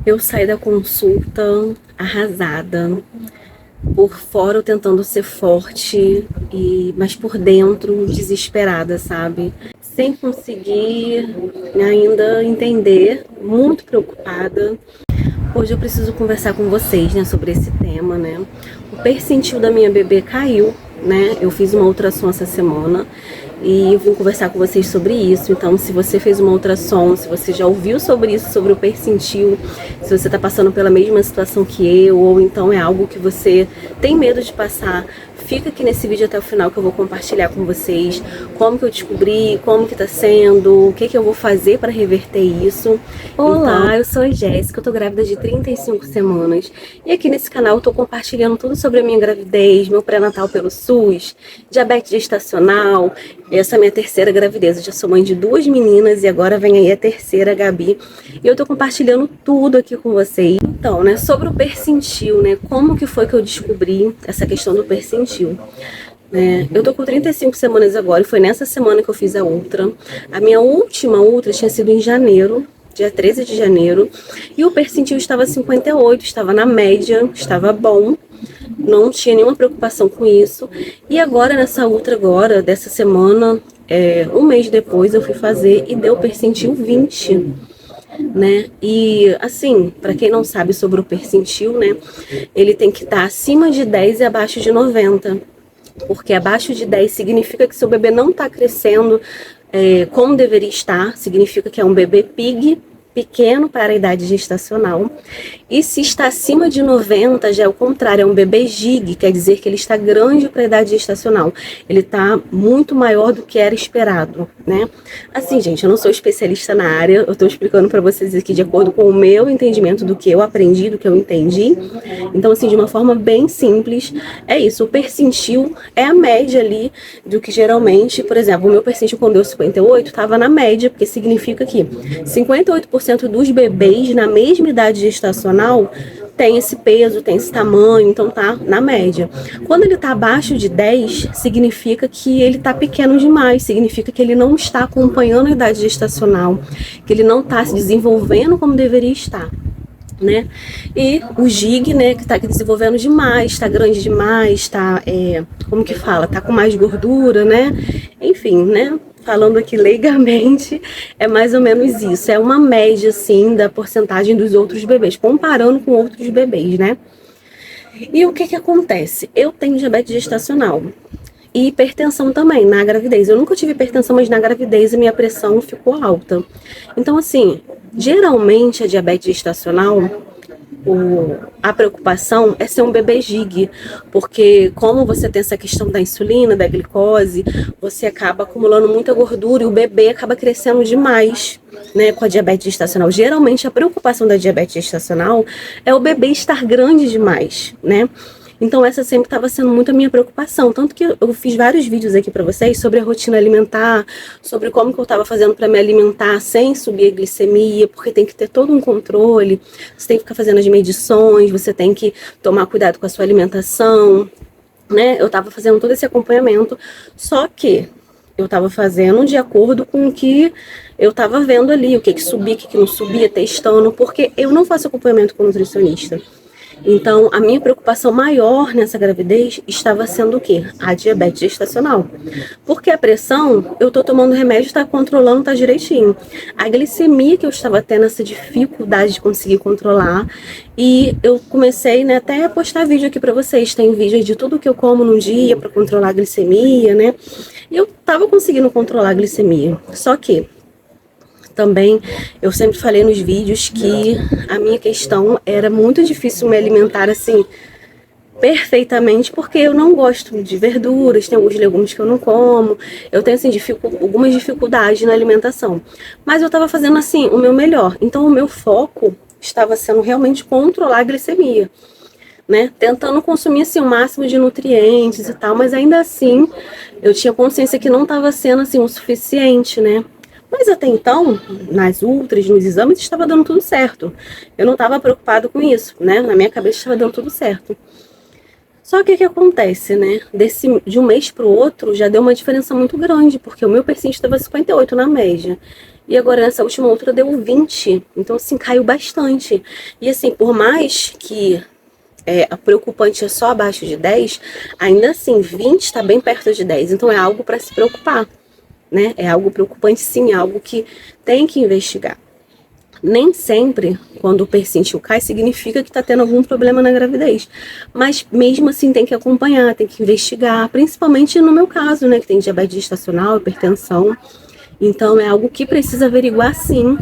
Eu saí da consulta arrasada, por fora eu tentando ser forte, mas por dentro desesperada, sabe? Sem conseguir ainda entender, muito preocupada. Hoje eu preciso conversar com vocês, né, sobre esse tema, né? O percentil da minha bebê caiu, né? Eu fiz uma ultrassom essa semana e eu vim conversar com vocês sobre isso. Então, se você fez uma ultrassom, se você já ouviu sobre isso, sobre o percentil, se você está passando pela mesma situação que eu, ou então é algo que você tem medo de passar, fica aqui nesse vídeo até o final que eu vou compartilhar com vocês como que eu descobri, como que tá sendo, o que que eu vou fazer para reverter isso. Olá, eu sou a Jéssica, eu tô grávida de 35 semanas e aqui nesse canal eu tô compartilhando tudo sobre a minha gravidez, meu pré-natal pelo SUS, diabetes gestacional, essa é a minha terceira gravidez. Eu já sou mãe de 2 meninas e agora vem aí a terceira, a Gabi, e eu tô compartilhando tudo aqui com vocês. Então, né, sobre o percentil, né, como que foi que eu descobri essa questão do percentil? Eu tô com 35 semanas agora e foi nessa semana que eu fiz a ultra. A minha última ultra tinha sido em janeiro, dia 13 de janeiro, e o percentil estava 58, estava na média, estava bom, não tinha nenhuma preocupação com isso. E agora, nessa ultra agora, dessa semana, um mês depois eu fui fazer e deu percentil 20. Né? E assim, para quem não sabe sobre o percentil, né, ele tem que estar acima de 10 e abaixo de 90, porque abaixo de 10 significa que seu bebê não está crescendo como deveria estar, significa que é um bebê pig, pequeno para a idade gestacional. E se está acima de 90, já é o contrário, é um bebê gig, quer dizer que ele está grande para a idade gestacional. Ele está muito maior do que era esperado, né? Assim, gente, eu não sou especialista na área, eu estou explicando para vocês aqui de acordo com o meu entendimento do que eu aprendi, do que eu entendi. Então, assim, de uma forma bem simples, é isso. O percentil é a média ali do que geralmente, por exemplo, o meu percentil quando deu 58 estava na média, porque significa que 58% dos bebês na mesma idade gestacional tem esse peso, tem esse tamanho, então tá na média. Quando ele tá abaixo de 10, significa que ele tá pequeno demais, significa que ele não está acompanhando a idade gestacional, que ele não tá se desenvolvendo como deveria estar. Né? E o gig, né, que tá desenvolvendo demais, tá grande demais, tá, como que fala, tá com mais gordura, né? Enfim, né? Falando aqui leigamente, é mais ou menos isso. É uma média, assim, da porcentagem dos outros bebês, comparando com outros bebês, né? E o que que acontece? Eu tenho diabetes gestacional e hipertensão também na gravidez. Eu nunca tive hipertensão, mas na gravidez a minha pressão ficou alta. Então, assim, geralmente a diabetes gestacional, a preocupação é ser um bebê gig, porque como você tem essa questão da insulina, da glicose, você acaba acumulando muita gordura e o bebê acaba crescendo demais, né, com a diabetes gestacional. Geralmente a preocupação da diabetes gestacional é o bebê estar grande demais, né? Então essa sempre estava sendo muito a minha preocupação, tanto que eu fiz vários vídeos aqui para vocês sobre a rotina alimentar, sobre como que eu estava fazendo para me alimentar sem subir a glicemia, porque tem que ter todo um controle, você tem que ficar fazendo as medições, você tem que tomar cuidado com a sua alimentação, né? Eu estava fazendo todo esse acompanhamento, só que eu estava fazendo de acordo com o que eu estava vendo ali, o que subia, o que não subia, testando, porque eu não faço acompanhamento com nutricionista. Então, a minha preocupação maior nessa gravidez estava sendo o quê? A diabetes gestacional. Porque a pressão, eu tô tomando remédio, está controlando, tá direitinho. A glicemia que eu estava tendo, essa dificuldade de conseguir controlar. E eu comecei, né, até a postar vídeo aqui para vocês. Tem vídeo de tudo que eu como num dia para controlar a glicemia, né? E eu tava conseguindo controlar a glicemia. Só que também eu sempre falei nos vídeos que a minha questão era muito difícil me alimentar assim perfeitamente, porque eu não gosto de verduras, tem alguns legumes que eu não como, eu tenho assim algumas dificuldades na alimentação, mas eu estava fazendo assim o meu melhor. Então o meu foco estava sendo realmente controlar a glicemia, né? Tentando consumir assim o máximo de nutrientes e tal, mas ainda assim eu tinha consciência que não estava sendo assim o suficiente, né? Mas até então, nas ultras, nos exames, estava dando tudo certo. Eu não estava preocupado com isso, né? Na minha cabeça estava dando tudo certo. Só que o que acontece, né? De um mês para o outro, já deu uma diferença muito grande, porque o meu percentil estava 58 na média. E agora nessa última ultra deu 20. Então, assim, caiu bastante. E assim, por mais que a preocupante é só abaixo de 10, ainda assim, 20 está bem perto de 10. Então é algo para se preocupar, né? É algo preocupante, sim, é algo que tem que investigar. Nem sempre, quando o percentil cai, significa que está tendo algum problema na gravidez. Mas mesmo assim tem que acompanhar, tem que investigar, principalmente no meu caso, né? Que tem diabetes gestacional, hipertensão. Então é algo que precisa averiguar, sim.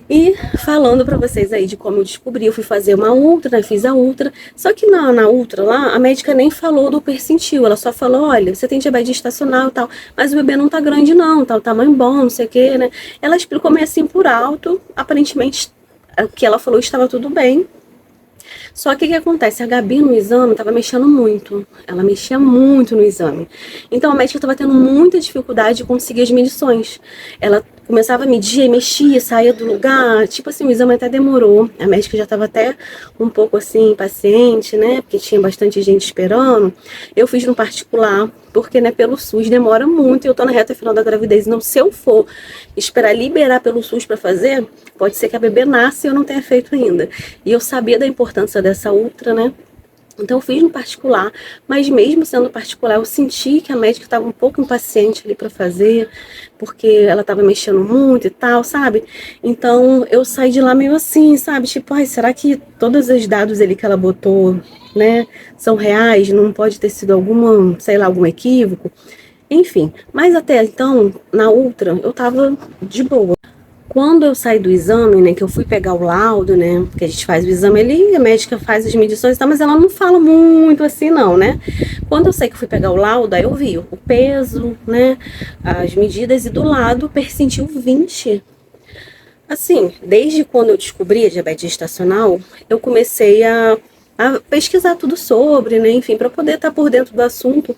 E falando pra vocês aí de como eu descobri, eu fui fazer uma ultra, né, fiz a ultra, só que na ultra lá, a médica nem falou do percentil, ela só falou, olha, você tem diabetes gestacional e tal, mas o bebê não tá grande não, tá o tamanho bom, não sei o que, né. Ela explicou meio assim por alto, aparentemente o que ela falou estava tudo bem. Só que o que acontece? A Gabi no exame estava mexendo muito. Ela mexia muito no exame. Então a médica estava tendo muita dificuldade de conseguir as medições. Ela começava a medir, mexia, saía do lugar. Tipo assim, o exame até demorou. A médica já estava até um pouco assim, impaciente, né? Porque tinha bastante gente esperando. Eu fiz no particular, porque né, pelo SUS demora muito e eu tô na reta final da gravidez. Então, se eu for esperar liberar pelo SUS para fazer, pode ser que a bebê nasça e eu não tenha feito ainda. E eu sabia da importância dessa ultra, né? Então eu fiz no particular, mas mesmo sendo particular, eu senti que a médica estava um pouco impaciente ali para fazer, porque ela estava mexendo muito e tal, sabe? Então eu saí de lá meio assim, sabe? Tipo, ai, será que todos os dados ali que ela botou, né, são reais? Não pode ter sido alguma, sei lá, algum equívoco? Enfim, mas até então, na ultra, eu tava de boa. Quando eu saí do exame, né, que eu fui pegar o laudo, né, que a gente faz o exame ali, a médica faz as medições e tal, mas ela não fala muito assim não, né. Quando eu sei que eu fui pegar o laudo, aí eu vi o peso, né, as medidas e do lado percentil 20. Assim, desde quando eu descobri a diabetes gestacional, eu comecei a pesquisar tudo sobre, né, enfim, para poder estar por dentro do assunto.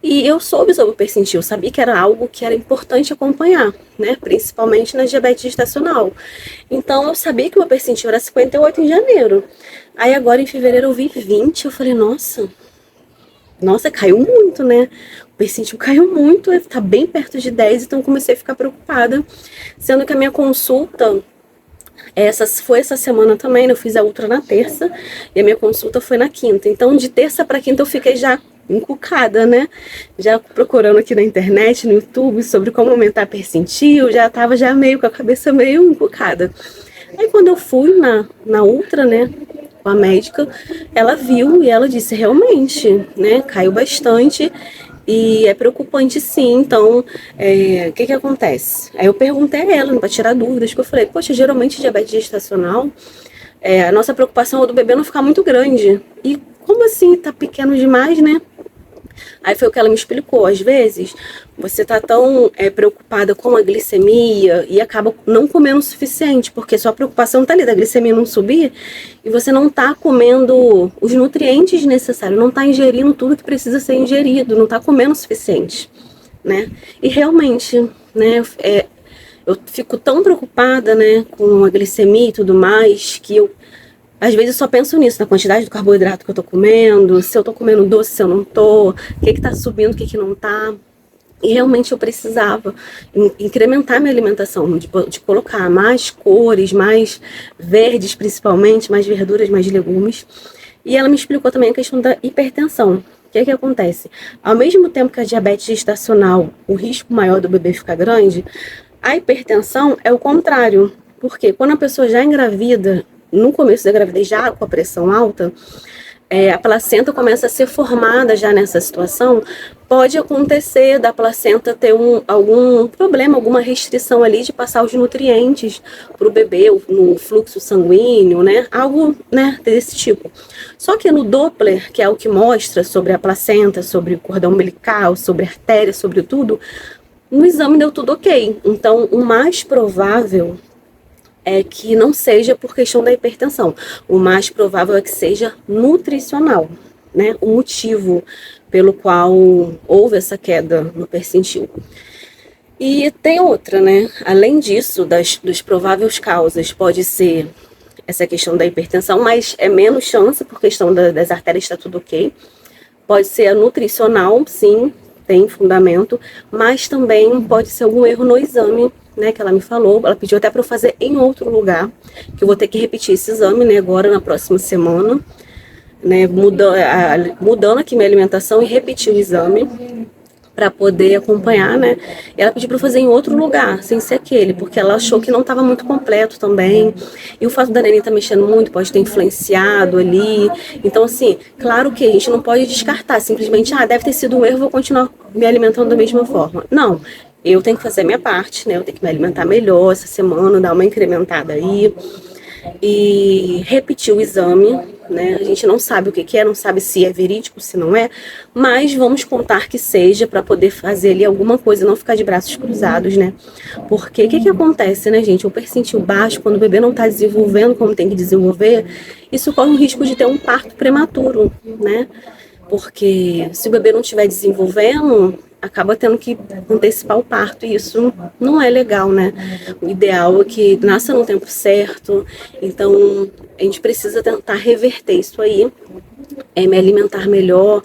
E eu soube sobre o percentil, sabia que era algo que era importante acompanhar, né? Principalmente na diabetes gestacional. Então eu sabia que o meu percentil era 58 em janeiro. Aí agora em fevereiro eu vi 20, eu falei, nossa, caiu muito, né? O percentil caiu muito, tá bem perto de 10, então comecei a ficar preocupada. Sendo que a minha consulta foi essa semana também, né? Eu fiz a ultra na terça e a minha consulta foi na quinta. Então, de terça para quinta eu fiquei já encucada, né? Já procurando aqui na internet, no YouTube, sobre como aumentar percentil, já tava já meio com a cabeça meio encucada. Aí quando eu fui na ultra, né, com a médica, ela viu e ela disse, realmente, né, caiu bastante e é preocupante sim. Então, o que acontece? Aí eu perguntei a ela, para tirar dúvidas, que eu falei, poxa, geralmente diabetes gestacional, a nossa preocupação é do bebê não ficar muito grande. E como assim, tá pequeno demais, né? Aí foi o que ela me explicou. Às vezes, você tá tão preocupada com a glicemia e acaba não comendo o suficiente, porque sua preocupação tá ali da glicemia não subir e você não tá comendo os nutrientes necessários, não tá ingerindo tudo que precisa ser ingerido, não tá comendo o suficiente, né? E realmente, né, eu fico tão preocupada, né, com a glicemia e tudo mais, que eu às vezes eu só penso nisso, na quantidade do carboidrato que eu tô comendo, se eu tô comendo doce, se eu não tô, o que tá subindo, o que não tá. E realmente eu precisava incrementar minha alimentação, de colocar mais cores, mais verdes principalmente, mais verduras, mais legumes. E ela me explicou também a questão da hipertensão. O que acontece? Ao mesmo tempo que a diabetes gestacional, o risco maior do bebê ficar grande, a hipertensão é o contrário. Porque quando a pessoa já engravida, no começo da gravidez já com a pressão alta, a placenta começa a ser formada já nessa situação. Pode acontecer da placenta ter algum problema, alguma restrição ali de passar os nutrientes para o bebê no fluxo sanguíneo, né? Algo, né, desse tipo. Só que no Doppler, que é o que mostra sobre a placenta, sobre o cordão umbilical, sobre a artéria, sobre tudo, no exame deu tudo ok. Então, o mais provável é que não seja por questão da hipertensão. O mais provável é que seja nutricional, né? O motivo pelo qual houve essa queda no percentil. E tem outra, né? Além disso, dos prováveis causas, pode ser essa questão da hipertensão, mas é menos chance por questão das artérias, está tudo ok. Pode ser a nutricional, sim, tem fundamento, mas também pode ser algum erro no exame, né, que ela me falou. Ela pediu até para eu fazer em outro lugar, que eu vou ter que repetir esse exame, né, agora na próxima semana, né, mudando aqui minha alimentação e repetir o exame para poder acompanhar, né? Ela pediu para fazer em outro lugar, sem ser aquele, porque ela achou que não estava muito completo também. E o fato da neném estar mexendo muito pode ter influenciado ali. Então, assim, claro que a gente não pode descartar simplesmente, deve ter sido um erro, vou continuar me alimentando da mesma forma. Não. Eu tenho que fazer a minha parte, né? Eu tenho que me alimentar melhor essa semana, dar uma incrementada aí e repetir o exame, né? A gente não sabe o que é, não sabe se é verídico, se não é, mas vamos contar que seja para poder fazer ali alguma coisa, não ficar de braços cruzados, né? Porque o que acontece, né, gente? O percentil baixo, quando o bebê não está desenvolvendo como tem que desenvolver, isso corre o risco de ter um parto prematuro, né? Porque se o bebê não estiver desenvolvendo, acaba tendo que antecipar o parto, e isso não é legal, né? O ideal é que nasça no tempo certo, então a gente precisa tentar reverter isso aí, me alimentar melhor,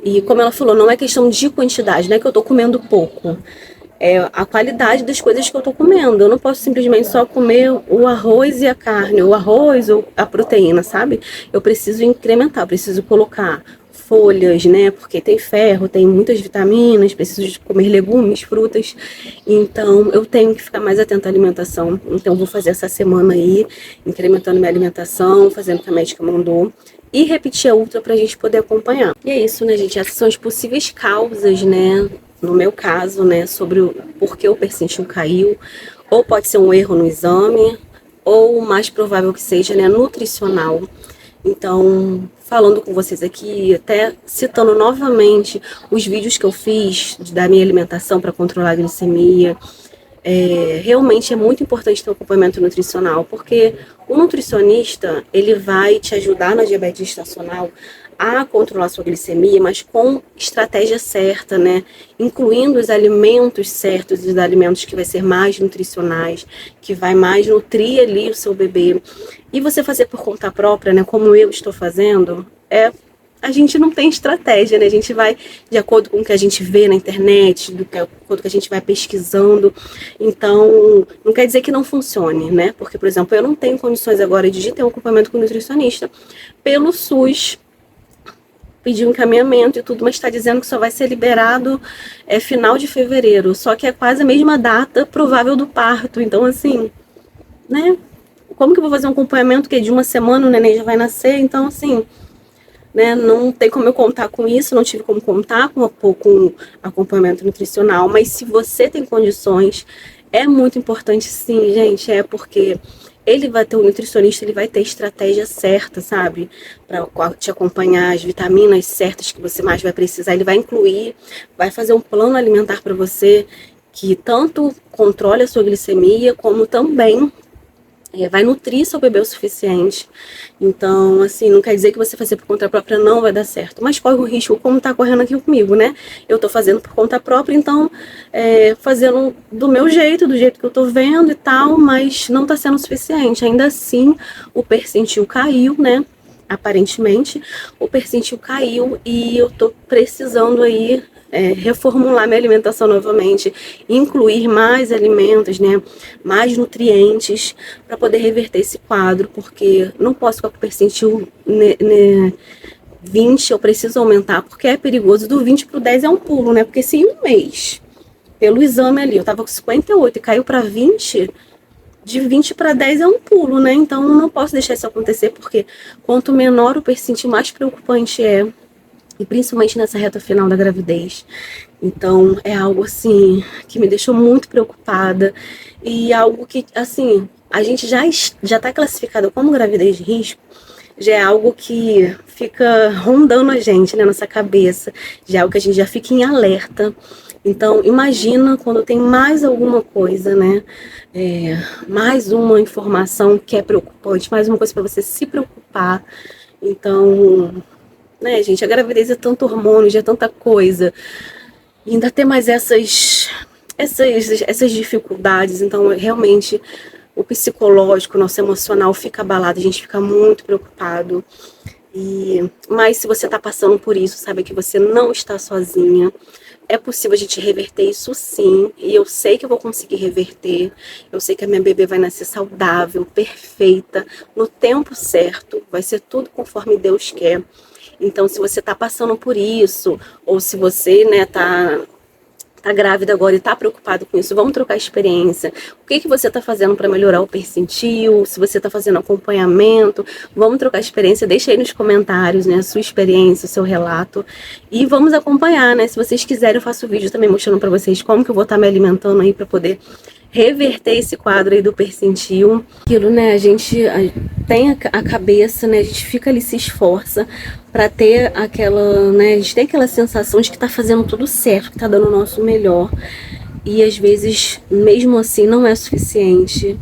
e como ela falou, não é questão de quantidade, não é que eu tô comendo pouco, é a qualidade das coisas que eu tô comendo. Eu não posso simplesmente só comer o arroz e a carne, o arroz ou a proteína, sabe? Eu preciso incrementar, eu preciso colocar folhas, né? Porque tem ferro, tem muitas vitaminas, preciso de comer legumes, frutas. Então, eu tenho que ficar mais atenta à alimentação. Então, vou fazer essa semana aí, incrementando minha alimentação, fazendo o que a médica mandou. E repetir a ultra pra gente poder acompanhar. E é isso, né, gente? Essas são as possíveis causas, né? No meu caso, né? Sobre o porquê o percentil caiu. Ou pode ser um erro no exame, ou o mais provável que seja, né? Nutricional. Então, falando com vocês aqui, até citando novamente os vídeos que eu fiz da minha alimentação para controlar a glicemia, realmente é muito importante ter um acompanhamento nutricional, porque o nutricionista, ele vai te ajudar na diabetes gestacional a controlar sua glicemia, mas com estratégia certa, né? Incluindo os alimentos certos, os alimentos que vai ser mais nutricionais, que vai mais nutrir ali o seu bebê. E você fazer por conta própria, né? Como eu estou fazendo, a gente não tem estratégia, né? A gente vai de acordo com o que a gente vê na internet, de acordo com o que a gente vai pesquisando. Então, não quer dizer que não funcione, né? Porque, por exemplo, eu não tenho condições agora de ter um acompanhamento com nutricionista pelo SUS, pedir um encaminhamento e tudo, mas está dizendo que só vai ser liberado final de fevereiro. Só que é quase a mesma data provável do parto. Então, assim, né? Como que eu vou fazer um acompanhamento que de uma semana o neném já vai nascer? Então, assim, né, não tem como eu contar com isso, não tive como contar com acompanhamento nutricional, mas se você tem condições, é muito importante sim, gente, porque ele vai ter, o nutricionista, ele vai ter estratégia certa, sabe, para te acompanhar, as vitaminas certas que você mais vai precisar, ele vai incluir, vai fazer um plano alimentar para você que tanto controle a sua glicemia, como também vai nutrir seu bebê o suficiente. Então, assim, não quer dizer que você fazer por conta própria não vai dar certo, mas corre o risco, como tá correndo aqui comigo, né? Eu tô fazendo por conta própria, então, fazendo do meu jeito, do jeito que eu tô vendo e tal, mas não tá sendo o suficiente. Ainda assim, o percentil caiu, né? Aparentemente, o percentil caiu e eu tô precisando aí reformular minha alimentação novamente, incluir mais alimentos, né, mais nutrientes, para poder reverter esse quadro, porque não posso ficar com o percentil 20, eu preciso aumentar, porque é perigoso. Do 20 para o 10 é um pulo, né, porque se em um mês, pelo exame ali, eu tava com 58 e caiu para 20, de 20 para 10 é um pulo, né, então não posso deixar isso acontecer, porque quanto menor o percentil, mais preocupante é, e principalmente nessa reta final da gravidez. Então, é algo, assim, que me deixou muito preocupada, e algo que, assim, a gente já tá classificado como gravidez de risco, já é algo que fica rondando a gente, né, nossa cabeça, já é algo que a gente já fica em alerta. Então, imagina quando tem mais alguma coisa, né, mais uma informação que é preocupante, mais uma coisa para você se preocupar. Então, né, gente, a gravidez é tanto hormônio, já é tanta coisa, e ainda tem mais essas dificuldades. Então, realmente, o psicológico, o nosso emocional fica abalado, a gente fica muito preocupado. Mas se você está passando por isso, saiba que você não está sozinha. É possível a gente reverter isso sim, e eu sei que eu vou conseguir reverter. Eu sei que a minha bebê vai nascer saudável, perfeita, no tempo certo, vai ser tudo conforme Deus quer. Então, se você tá passando por isso, ou se você, né, tá grávida agora e tá preocupado com isso, vamos trocar experiência. O que você tá fazendo para melhorar o percentil? Se você tá fazendo acompanhamento, vamos trocar experiência. Deixa aí nos comentários, né, a sua experiência, o seu relato. E vamos acompanhar, né? Se vocês quiserem, eu faço vídeo também mostrando para vocês como que eu vou estar me alimentando aí para poder reverter esse quadro aí do percentil. Aquilo, né, a gente tem a cabeça, né, a gente fica ali, se esforça para ter aquela, né, a gente tem aquela sensação de que tá fazendo tudo certo, que tá dando o nosso melhor. E às vezes, mesmo assim, não é suficiente.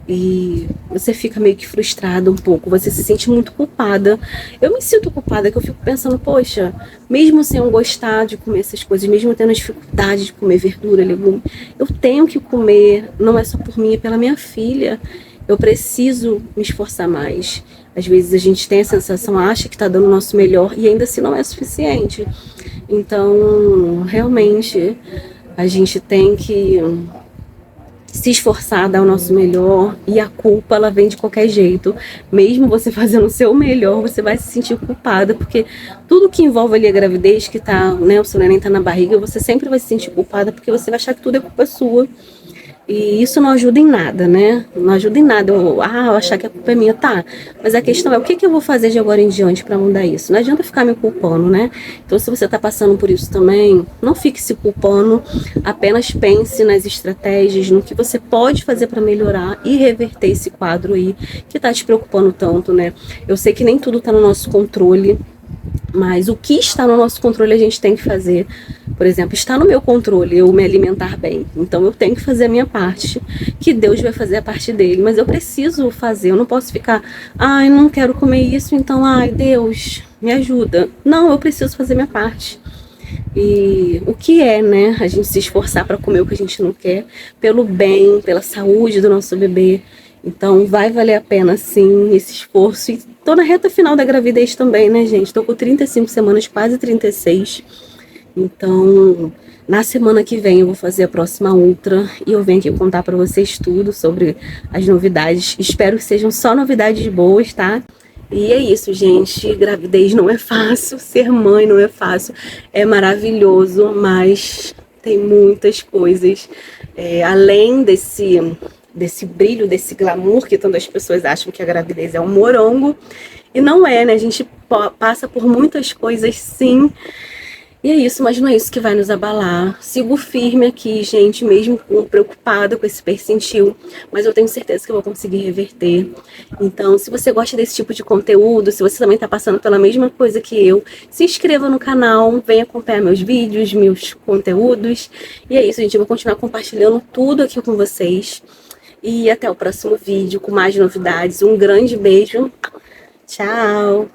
E você fica meio que frustrada um pouco, você se sente muito culpada. Eu me sinto culpada, que eu fico pensando, poxa, mesmo sem eu gostar de comer essas coisas, mesmo tendo dificuldade de comer verdura, legume, eu tenho que comer, não é só por mim, é pela minha filha. Eu preciso me esforçar mais. Às vezes a gente tem a sensação, acha que está dando o nosso melhor e ainda assim não é suficiente. Então, realmente, a gente tem que se esforçar, dar o nosso melhor, e a culpa, ela vem de qualquer jeito. Mesmo você fazendo o seu melhor, você vai se sentir culpada, porque tudo que envolve ali a gravidez, que tá, né, o seu neném tá na barriga, você sempre vai se sentir culpada, porque você vai achar que tudo é culpa sua. E isso não ajuda em nada, né? Não ajuda em nada. Eu achar que a culpa é minha, tá. Mas a questão é, o que eu vou fazer de agora em diante para mudar isso? Não adianta ficar me culpando, né? Então, se você tá passando por isso também, não fique se culpando. Apenas pense nas estratégias, no que você pode fazer para melhorar e reverter esse quadro aí que tá te preocupando tanto, né? Eu sei que nem tudo tá no nosso controle, mas o que está no nosso controle a gente tem que fazer. Por exemplo, está no meu controle eu me alimentar bem. Então eu tenho que fazer a minha parte, que Deus vai fazer a parte dele. Mas eu preciso fazer, eu não posso ficar, ai, não quero comer isso, então, ai, Deus, me ajuda. Não, eu preciso fazer minha parte. E o que é, né, a gente se esforçar para comer o que a gente não quer, pelo bem, pela saúde do nosso bebê. Então vai valer a pena sim esse esforço. E tô na reta final da gravidez também, né, gente? Tô com 35 semanas, quase 36. Então, na semana que vem eu vou fazer a próxima ultra e eu venho aqui contar para vocês tudo sobre as novidades. Espero que sejam só novidades boas, tá? E é isso, gente. Gravidez não é fácil, ser mãe não é fácil. É maravilhoso, mas tem muitas coisas. Além desse brilho, desse glamour que tantas pessoas acham que a gravidez é um morango. E não é, né? A gente passa por muitas coisas, sim. E é isso, mas não é isso que vai nos abalar. Sigo firme aqui, gente, mesmo preocupada com esse percentil, mas eu tenho certeza que eu vou conseguir reverter. Então, se você gosta desse tipo de conteúdo, se você também está passando pela mesma coisa que eu, se inscreva no canal, venha acompanhar meus vídeos, meus conteúdos. E é isso, gente, eu vou continuar compartilhando tudo aqui com vocês. E até o próximo vídeo com mais novidades. Um grande beijo. Tchau!